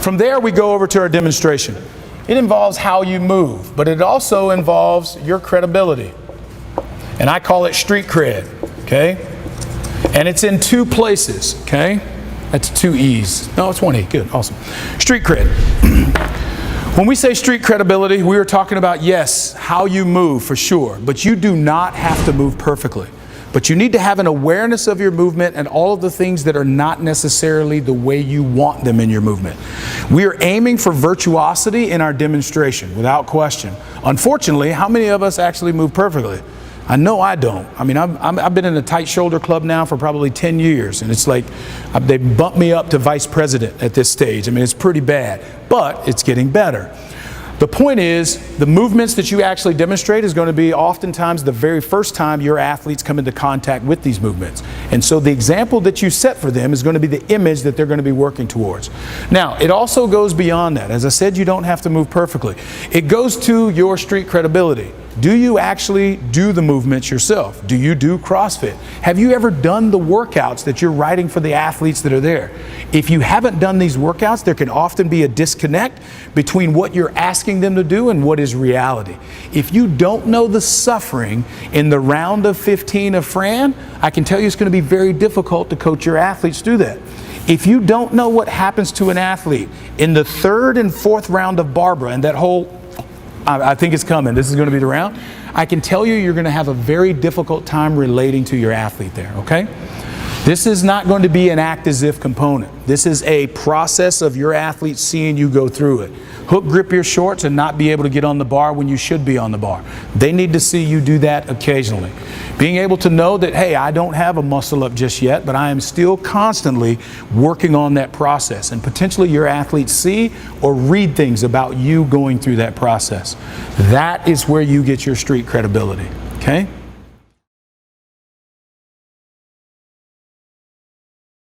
From there, we go over to our demonstration. It involves how you move, but it also involves your credibility. And I call it street cred, okay? And it's in 2 places, okay? That's 2 E's. No, it's 1 E. Good, awesome. Street cred. When we say street credibility, we are talking about, yes, how you move for sure, but you do not have to move perfectly. But you need to have an awareness of your movement and all of the things that are not necessarily the way you want them in your movement. We are aiming for virtuosity in our demonstration, without question. Unfortunately, how many of us actually move perfectly? I know I don't. I mean, I've been in a tight shoulder club now for probably 10 years, and it's like they bumped me up to vice president at this stage. I mean, it's pretty bad, but it's getting better. The point is, the movements that you actually demonstrate is going to be oftentimes the very first time your athletes come into contact with these movements. And so the example that you set for them is going to be the image that they're going to be working towards. Now, it also goes beyond that. As I said, you don't have to move perfectly. It goes to your street credibility. Do you actually do the movements yourself? Do you do CrossFit? Have you ever done the workouts that you're writing for the athletes that are there? If you haven't done these workouts, there can often be a disconnect between what you're asking them to do and what is reality. If you don't know the suffering in the round of 15 of Fran, I can tell you it's going to be very difficult to coach your athletes through that. If you don't know what happens to an athlete in the 3rd and 4th round of Barbara and that whole I think it's coming, this is going to be the round, I can tell you you're going to have a very difficult time relating to your athlete there, okay? This is not going to be an act as if component. This is a process of your athlete seeing you go through it. Hook grip your shorts and not be able to get on the bar when you should be on the bar. They need to see you do that occasionally. Being able to know that, hey, I don't have a muscle up just yet, but I am still constantly working on that process. And potentially your athletes see or read things about you going through that process. That is where you get your street credibility, okay?